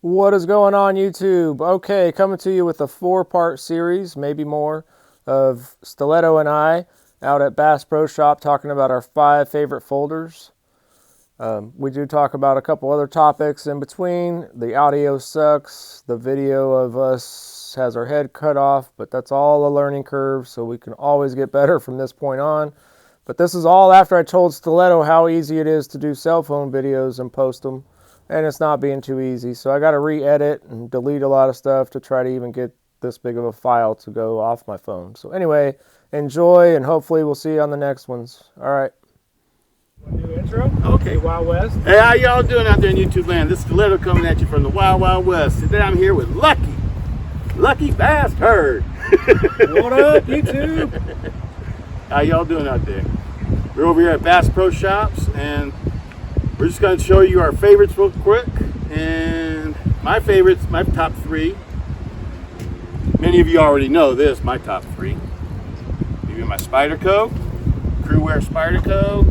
What is going on, YouTube? Okay, coming to you with a 4-part series, maybe more, of Stiletto and I out at Bass Pro Shop talking about our 5 favorite folders. We do talk about a couple other topics in between. The audio sucks. The video of us has our head cut off, but that's all a learning curve, so we can always get better from this point on. But this is all after I told Stiletto how easy it is to do cell phone videos and post them. And it's not being too easy, so I got to re-edit and delete a lot of stuff to try to even get this big of a file to go off my phone. So anyway, enjoy, and hopefully we'll see you on the next ones. All right. New intro? Okay. Wild West. Hey, how y'all doing out there in YouTube land? This is Stiletto coming at you from the Wild Wild West. Today I'm here with Lucky Bass Herd. What up, YouTube? How y'all doing out there? We're over here at Bass Pro Shops, and we're just going to show you our favorites real quick. And my favorites, my top 3. Many of you already know this, my top 3. Give you my Spyderco, Crewwear Spyderco,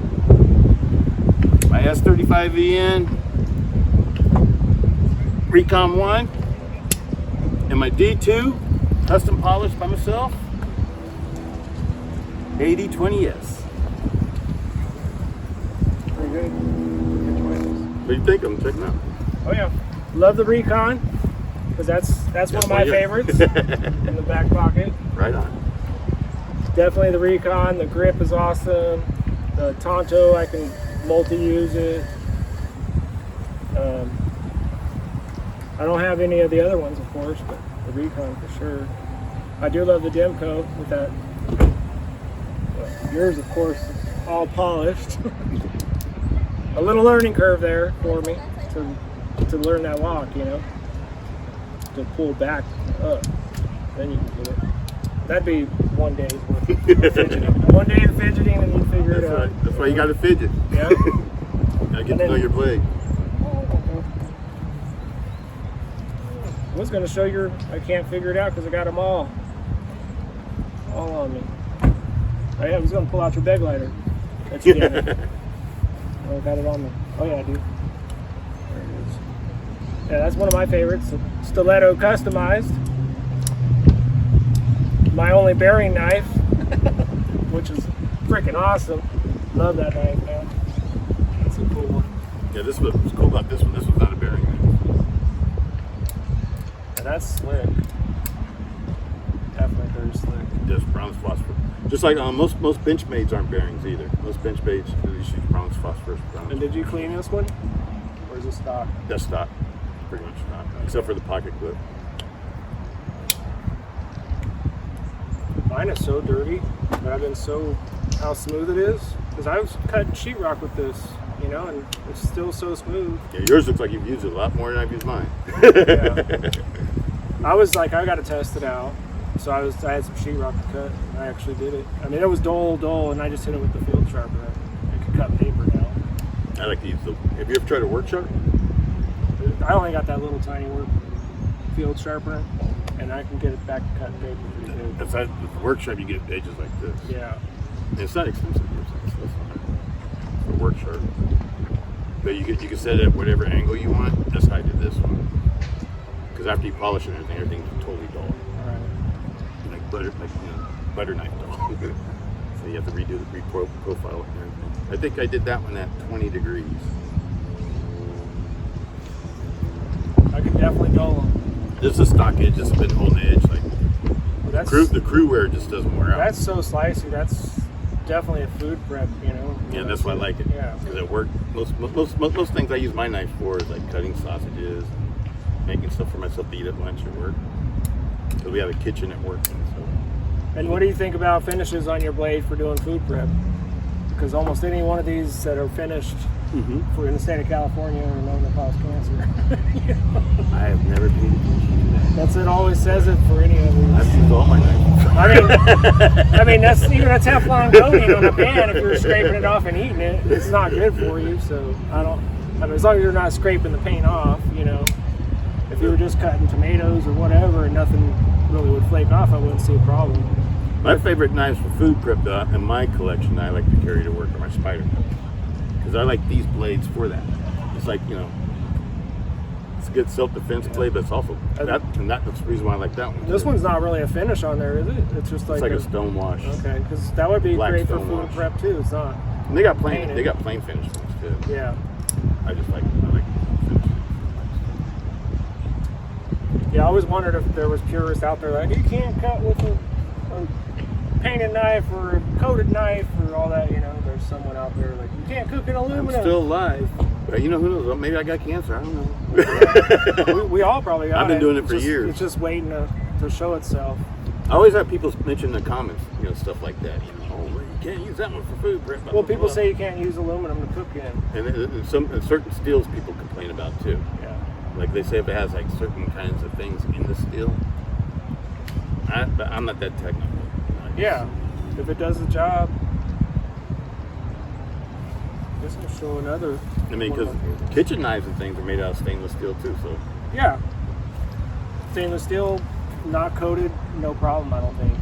my S35VN, Recon 1, and my D2, custom polished by myself, 8020S. Pretty good. What do you think of them? Check them out. Oh yeah. Love the Recon, because that's one of my favorites in the back pocket. Right on. Definitely the Recon. The grip is awesome. The Tonto, I can multi-use it. I don't have any of the other ones, of course, but the Recon for sure. I do love the Demco with that. Yours, of course, is all polished. A little learning curve there for me to learn that walk, you know, to pull back up. Then you can do it. That'd be one day's worth of fidgeting. One day of fidgeting, and you figure it out. Right. That's why you got to fidget. Yeah. Gotta get to know your blade. I was gonna show you. I can't figure it out because I got them all on me. Oh yeah, I was gonna pull out your bag lighter. That's it. Oh, I got it on me. Oh yeah, I do. There it is. Yeah, that's one of my favorites. Stiletto customized. My only bearing knife, which is freaking awesome. Love that knife, man. That's a cool one. Yeah, this was what's cool about this one. This was not a bearing knife. Yeah, that's slick. Definitely very slick. Just bronze phosphor. Just like most Benchmades aren't bearings either. Most Benchmades use bronze phosphorus. And did you clean this one? Or is it stock? That's stock. Pretty much stock. Except for the pocket clip. Mine is so dirty, but I've been so how smooth it is. Because I was cutting sheetrock with this, you know, and it's still so smooth. Yeah, yours looks like you've used it a lot more than I've used mine. Yeah. I was like, I got to test it out. So I had some sheetrock to cut. And I actually did it. I mean, it was dull, and I just hit it with the field sharpener. I could cut paper now. I like to use the. Have you ever tried a work sharp? I only got that little tiny field sharpener, and I can get it back to cutting paper pretty good. With the work sharp, you get edges like this. Yeah. And it's not expensive. It's a work sharp. But you can set it at whatever angle you want. That's how I did this one. Because after you polish it and everything's totally dull. Like butter knife dull. So you have to redo the profile and everything. I think I did that one at 20 degrees. I could definitely dull them. This is stock edge, just been holding the edge. Like the Crewwear just doesn't wear out. That's so slicey. That's definitely a food prep, you know. Yeah, that's why I like it. Yeah. Because it worked. Most things I use my knife for is like cutting sausages, making stuff for myself to eat at lunch at work. Because we have a kitchen at work. And what do you think about finishes on your blade for doing food prep? Because almost any one of these that are finished for in the state of California are known to cause cancer. You know? I have never paid attention to that. That's it. Always says it for any of these. I've used all my knives. I mean that's even a Teflon coating on a pan. If you're scraping it off and eating it, it's not good for you. So I mean, as long as you're not scraping the paint off, you know. If you were just cutting tomatoes or whatever and nothing really would flake off, I wouldn't see a problem. My favorite knives for food prep in my collection I like to carry to work are my Spyderco. Because I like these blades for that. It's like, you know, It's a good self-defense blade, but it's also that's the reason why I like that one. This too. one's not really a finish on there, is it? It's just like, It's like a stone wash. Okay, because that would be Black great for stone food wash. prep too. It's not. And they got plain painted. they got plain finish ones too. Yeah. I like finish. Yeah, I always wondered if there was purists out there like, you can't cut with a painted knife or a coated knife or all that. You know, there's someone out there like, you can't cook in aluminum. I'm still alive. But you know, who knows? Maybe I got cancer. I don't know. we all probably got I've been doing it It's for just- years. It's just waiting to show itself. I always have people mention in the comments, you know, stuff like that. You know, oh, well, you can't use that one for food. Blah, blah, Well, blah, people blah. say you can't use aluminum to cook in. and certain steels people complain about too. Yeah. Like they say if it has like certain kinds of things in the steel. But I'm not that technical. Yeah. If it does the job. I guess I'll show another. I mean, one because of my favorites. kitchen knives and things are made out of stainless steel too. So Yeah. Stainless steel, not coated, no problem, I don't think.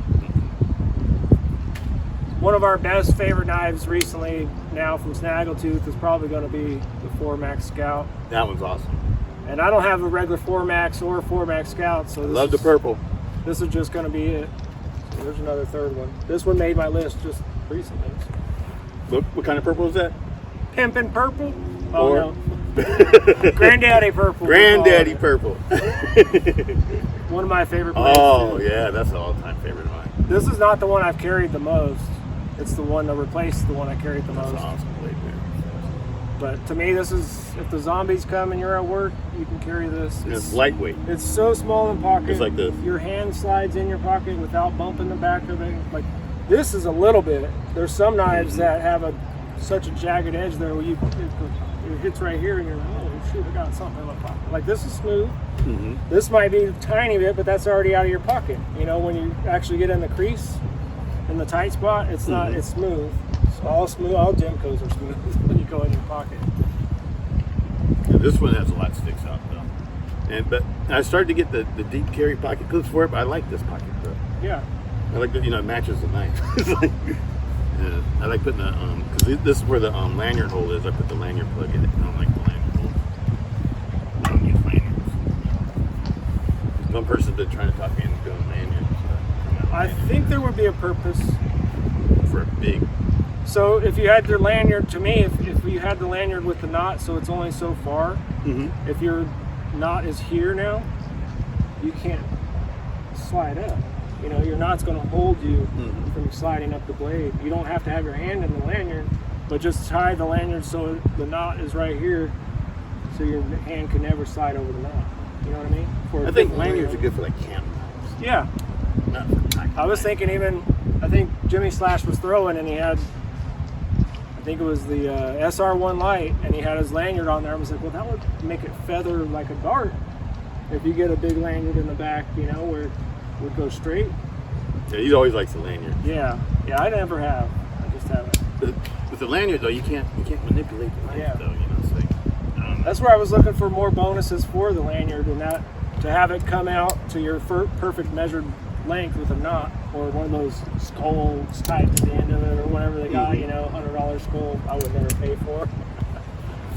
One of our best favorite knives recently now from Snaggletooth is probably going to be the 4MAX Scout. that one's awesome. And I don't have a regular 4MAX or 4MAX Scout, so Love the purple. this is just going to be it. So there's another third one. This one made my list just recently. Look, what kind of purple is that? Pimpin' purple? Oh, Or- no. Granddaddy purple. Granddaddy purple. One of my favorite blades, Oh too. yeah, that's an all-time favorite of mine. This is not the one I've carried the most. It's the one to replace the one I carried the That's most. an awesome blade there. But to me, this is, if the zombies come and you're at work, you can carry this. And it's lightweight. It's so small in pocket. It's like this. Your hand slides in your pocket without bumping the back of it. Like this is a little bit. There's some knives that have such a jagged edge there where it hits right here and you're like, oh shoot, I got something in my pocket. Like this is smooth. Mm-hmm. This might be a tiny bit, but that's already out of your pocket. You know, when you actually get in the crease, in the tight spot, it's not. Mhm. It's smooth. So all Gemcos are smooth when you go in your pocket. Yeah, this one has a lot sticks out though. But I started to get the deep carry pocket clips for it, but I like this pocket clip. Yeah. I like that, you know, it matches the knife. It's like, yeah, I like putting the because this is where the lanyard hole is. I put the lanyard plug in it. I don't like the lanyard hole. I don't use lanyards. One person's been trying to talk me into doing lanyards. I think there would be a purpose. For a big. So if you had your lanyard, to me, if you had the lanyard with the knot, so it's only so far. Mm-hmm. If your knot is here now, you can't slide up. You know, your knot's going to hold you from sliding up the blade. You don't have to have your hand in the lanyard, but just tie the lanyard so the knot is right here, so your hand can never slide over the knot. You know what I mean? I think lanyards are good for like camp knives. Yeah. Not for tackle I was knives. thinking I think Jimmy Slash was throwing and he had, I think it was the SR1 light, and he had his lanyard on there. I was like, well, that would make it feather like a dart. If you get a big lanyard in the back, you know, where it would go straight. Yeah, he always likes the lanyard. Yeah, I never have. I just haven't. With the lanyard though, you can't manipulate the knife Yeah. though. You know, it's like That's where I was looking for more bonuses for the lanyard, and that to have it come out to your perfect measured length with a knot, or one of those skulls tied to the end of it, or whatever they got. You know, $100 skull I would never pay for.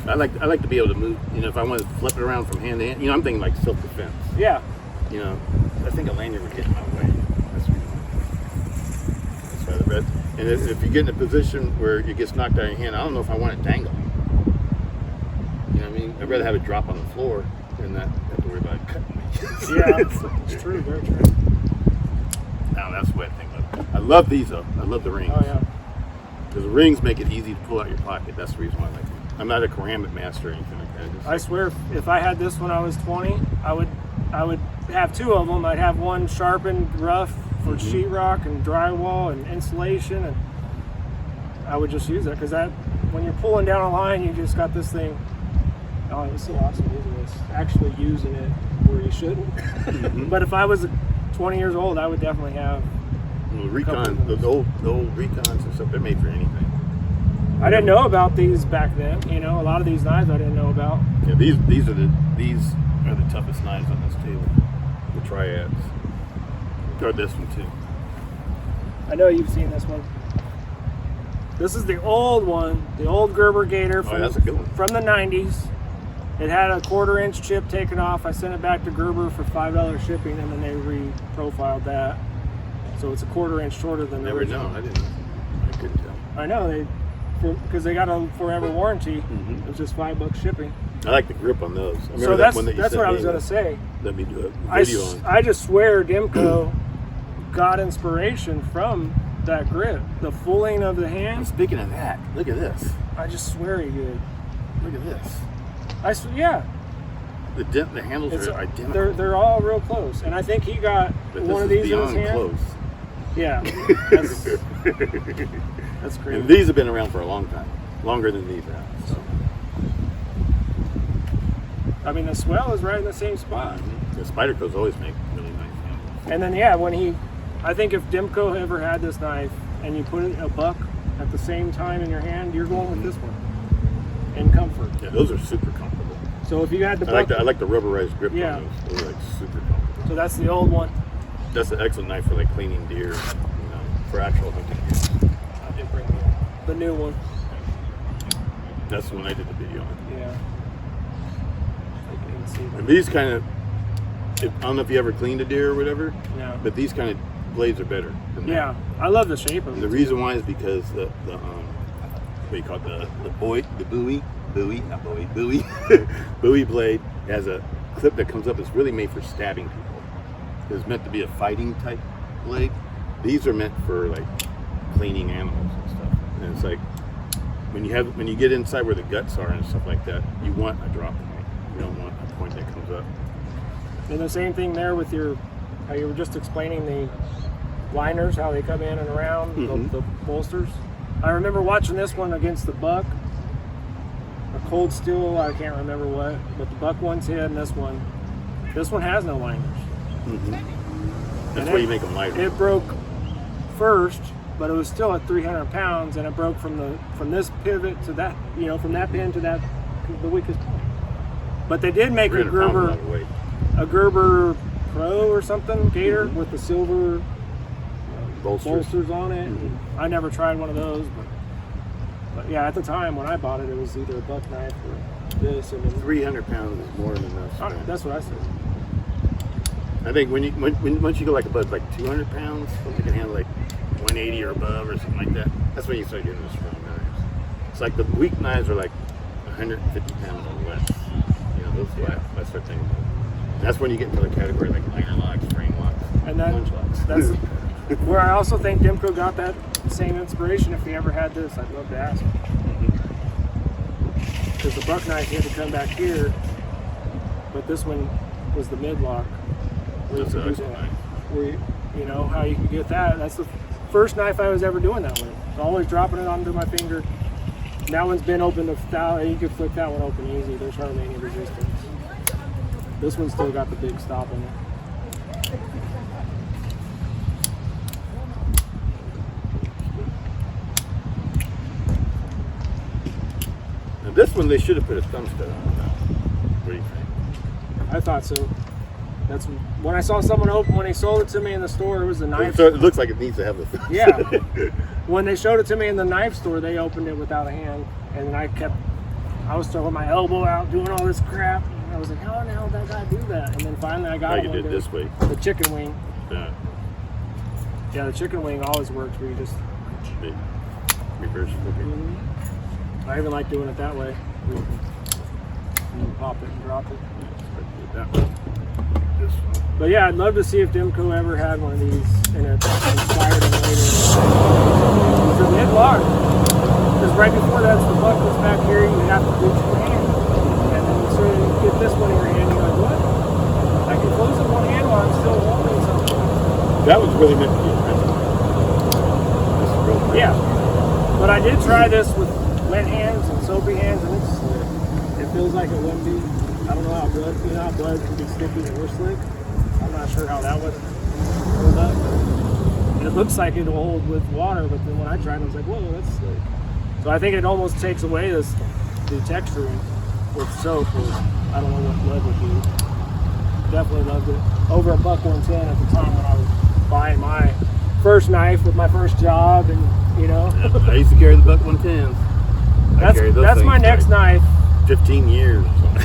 I like to be able to move. You know, if I want to flip it around from hand to hand. You know, I'm thinking like self-defense. Yeah. You know, I think a lanyard would get in my way. That's why the red. And if you get in a position where it gets knocked out of your hand, I don't know if I want it dangling. You know what I mean? I'd rather have it drop on the floor than not have to worry about it cutting me. Yeah, it's true, very true. Now that's what I think of. I love these though. I love the rings. Oh yeah. Because the rings make it easy to pull out your pocket. That's the reason why I like them. I'm not a ceramic master or anything like that. I swear, if I had this when I was 20, I would have two of them. I'd have one sharpened rough for sheetrock and drywall and insulation, and I would just use that because when you're pulling down a line, you just got this thing. Oh, it was so awesome using this. Actually using it where you shouldn't. But if I was 20 years old, I would definitely have. The Recon, the old Recons and stuff, they're made for anything. I didn't know about these back then. You know, a lot of these knives I didn't know about. Yeah, these are the toughest knives on this table. The triads. Or this one too. I know you've seen this one. This is the old one, the old Gerber Gator Oh, that's a good one. from the 90s. It had a 1/4-inch chip taken off. I sent it back to Gerber for $5 shipping, and then they re-profiled that. So it's a 1/4-inch shorter than the Never original. know. I couldn't tell. I know because they got a forever warranty. Mhm. It was just $5 shipping. I like the grip on those. I remember So that one that you that's sent what I me was gonna that say. Let me do a video on. I just swear Dimco got inspiration from that grip, the fulling of the And hand. speaking of that, look at this. I just swear he did. Look at this. Yeah, The handles it's, are identical. they're all real close, and I think he got But one of this is these in his beyond hand. close. Yeah, that's crazy. And these have been around for a long time, longer than these have. So. I mean, the swell is right in the same spot. The Spyderco's always make really nice handles. And then I think if Dimco ever had this knife and you put it a buck at the same time in your hand, you're going with this one in comfort. Yeah, those are super comfortable. So if you had the I buck, like the rubberized grip Yeah. on those. Those are like super comfortable. so that's the old one. That's an excellent knife for like cleaning deer, for actual hunting deer. I did bring the new one. That's the one I did the video on. Yeah. You can even see And them. these kind of, I don't know if you ever cleaned a deer or whatever, Yeah. but these kind of blades are better than that. Yeah, I love the shape of And the it. reason why is because the what do you call it, buoy buoy blade has a clip that comes up. It's really made for stabbing people. It's meant to be a fighting type blade. These are meant for like cleaning animals and stuff. And it's like when you get inside where the guts are and stuff like that, you want a drop point. You don't want a point that comes up. And the same thing there with how you were just explaining the liners, how they come in and around, Mhm. the bolsters. I remember watching this one against the buck, a cold steel, I can't remember what, but the buck one's hit and this one has no liners. That's And why you make them lighter. It broke first, but it was still at 300 pounds, and it broke from this pivot to that, from that pin to the weakest point. But they did make a 300 pounds Gerber, out of the weight. a Gerber Pro or something, Gator, with the silver bolsters on it. I never tried one of those, but yeah, at the time when I bought it, it was either a buck knife or this, and then 300 pounds is more than enough. man. that's what I said. I think once you go like above like 200 pounds, something can handle like 180 or above or something like that. That's when you start getting the strong knives. It's like the weak knives are like 150 pounds or less. Those that sort of thing. That's when you get into the category like iron locks, frame locks, And then punch locks. that's where I also think Dimco got that same inspiration. If he ever had this, I'd love to ask him. Because the buck knife, he had to come back here, but this one was the mid lock. That's an excellent knife. How you can get that. That's the first knife I was ever doing that with. Always dropping it onto my finger. That one's been open you could flick that one open easy. There's hardly any resistance. This one's still got the big stop in it. Now this one they should have put a thumb stud on. What do you think? I thought so. That's when I saw someone open when they sold it to me in the store. It was the knife. So it looks like it needs to have a thumb Yeah. stud. When they showed it to me in the knife store, they opened it without a hand, and then I was throwing my elbow out, doing all this crap. And I was like, how in the hell did that guy do that? And then finally I got How it you one did day. this way. The chicken wing. Yeah. The chicken wing always works where you just. Big reverse flipping. I even like doing it that way. Where you can pop it and drop it. That one. This one. But yeah, I'd love to see if Dimco ever had one of these and it inspired him later. It's a mid-lock. Because right before that, the buck was back here, you have to do two hands. And then you sort of get this one in your hand, you're like, what? I can close it one hand while I'm still holding something. That was really meant to be a principle. This is real pretty. Yeah. But I did try this with wet hands and soapy hands, and it feels like it wouldn't be. I don't know how blood can be sticky and we're slick. I'm not sure how that would hold up. But it looks like it'll hold with water, but then when I tried it, I was like, whoa, that's slick. So I think it almost takes away the texturing with soap, or I don't know what blood would do. Definitely loved it. Over a buck 110 at the time when I was buying my first knife with my first job, and I used to carry the buck 110s. that's my next knife. 15 years or something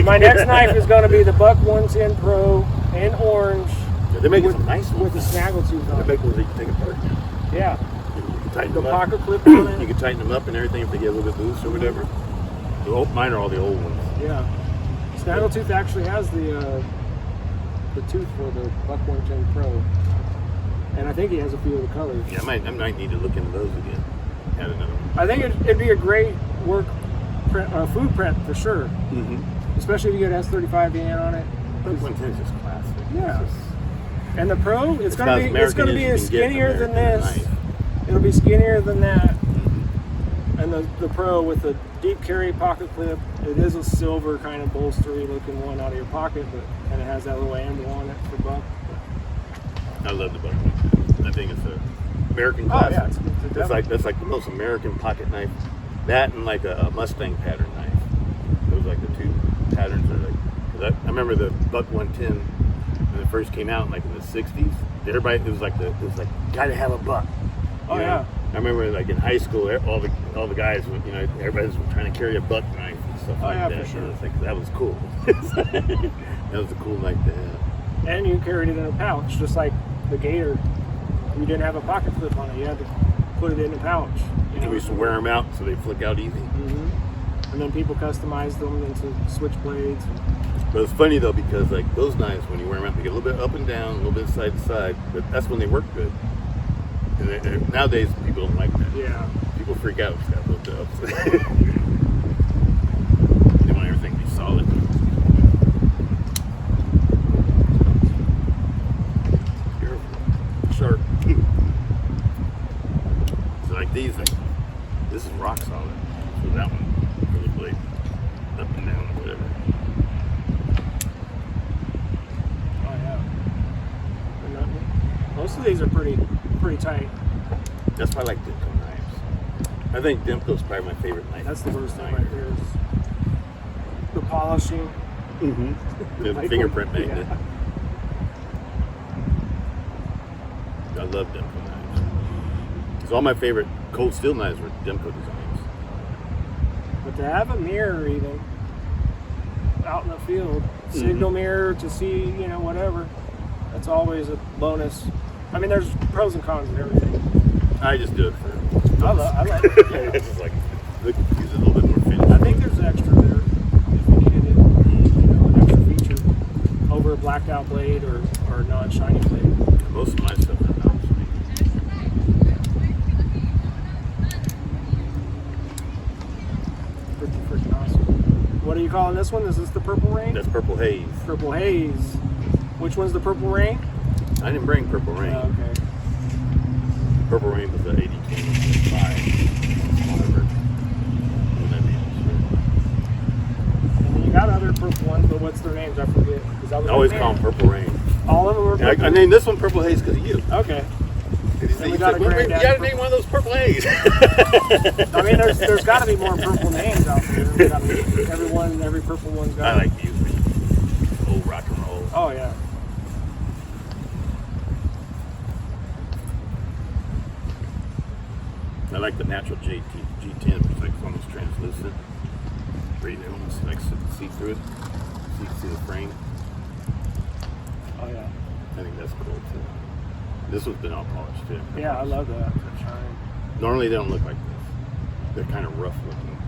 My next knife is going to be the Buck 110 Pro in orange. Yeah, they're making some nice ones. With the snaggletooth They're on it. making ones that you can take apart. Yeah. You can tighten The them up. pocket clip on it. You can tighten them up and everything if they get a little bit loose or whatever. Mine are all the old ones. Yeah. Snaggletooth actually has the tooth for the Buck 110 Pro. And I think he has a few of the colors. Yeah, I might need to look into those again. Add another one. I think it'd be a great food prep for sure. Mm-hmm. Especially if you get S35VN on it. Buck 110 is just classic. Yeah. It's just, And the Pro, it's going to be as skinnier than this. It'll be skinnier than that. Mm-hmm. And the Pro with the deep carry pocket clip, it is a silver kind of bolstery looking one out of your pocket, and it has that little handle on it for Buck. I love the Buck 110. I think it's an American classic. Oh yeah, That's like the most American pocket knife. That and like a Mustang pattern knife. Those are like the two patterns. Are like, 'cause I remember the Buck 110 when it first came out, like in the '60s. Everybody, it was like gotta have a Buck. Oh yeah. I remember like in high school, all the guys, everybody was trying to carry a Buck knife and stuff like that. For sure. And it's like, that was cool. That was a cool knife to have. And you carried it in a pouch, just like the Gator. You didn't have a pocket clip on it. You had to put it in a pouch. We used to wear them out so they flick out easy. Mm-hmm. And then people customized them into switchblades. But it's funny though, because like those knives, when you wear them out, they get a little bit up and down, a little bit side to side. But that's when they work good. And nowadays, people don't like that. Yeah. People freak out if it's got little dubs. They want everything to be solid. Sharp. So like these, this is rock solid. So that one, for the blade, up and down or whatever. Oh yeah. Most of these are pretty tight. That's why I like Dimco knives. I think Dimco's probably my favorite knife. That's the worst thing right there is the polishing. Mm-hmm. The Like fingerprint one- magnet. yeah. I love Dimco knives. Because all my favorite cold steel knives were Dimco designs. But to have a mirror even out in the field, signal mirror to see, whatever, that's always a bonus. I mean, there's pros and cons and everything. I just do it for. I like it. Yeah. It's just like, use it a little bit more finish. I think there's extra there if you needed it, an extra feature over a blacked out blade or a non-shiny blade. Most of my stuff is not sweet. Pretty freaking awesome. What are you calling this one? Is this the Purple Rain? That's Purple Haze. Purple Haze. Which one's the Purple Rain? I didn't bring Purple Rain. Oh, okay. Purple Rain was an 80-25. Whatever. And then you got other purple ones, but what's their names? I forget. I always call them Purple Rain. All of them are purple? I named this one Purple Haze because of you. Okay. You we got a you granddaddy gotta name one of those Purple Haze. I mean, there's got to be more purple names out there. Every purple one's got. I like music. Old rock and roll. Oh yeah. I like the natural G10, which is like almost translucent. Where you almost like see through it. See the frame. Oh yeah. I think that's cool too. This one's been all polished too. Yeah, I love that. Shine. Normally they don't look like this. They're kind of rough looking.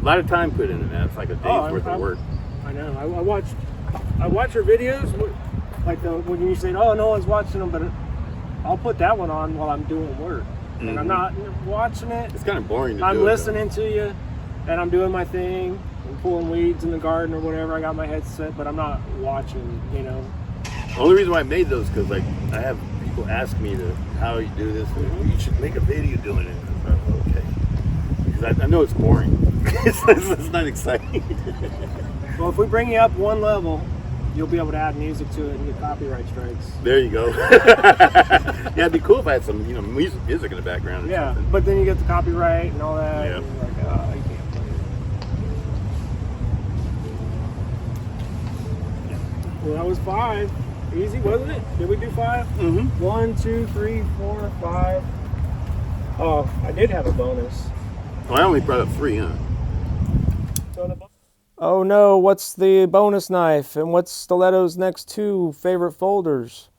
A lot of time put into that. It's like a day's worth of work. I know. I watch your videos, like when you say, "Oh, no one's watching them," but I'll put that one on while I'm doing work, and I'm not watching it. It's kind of boring to do. I'm listening to you, and I'm doing my thing. I'm pulling weeds in the garden or whatever. I got my headset, but I'm not watching. The only reason why I made those because like I have people ask me how you do this. You should make a video doing it. Okay. Because I know it's boring. It's not exciting. Well, if we bring you up one level, you'll be able to add music to it and get copyright strikes. There you go. Yeah, it'd be cool if I had some, music in the background. Or Yeah, something. but then you get the copyright and all that. Yep. And you're like, oh, you can't play it. Well, that was 5. Easy, wasn't it? Did we do 5? Mm-hmm. 1, 2, 3, 4, 5. Oh, I did have a bonus. Oh, I only brought up 3, huh? Oh no, what's the bonus knife? And what's Stiletto's next 2 favorite folders?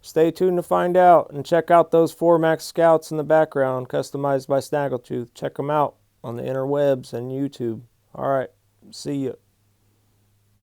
Stay tuned to find out, and check out those 4 Max Scouts in the background, customized by Snaggletooth. Check them out on the interwebs and YouTube. All right, see ya.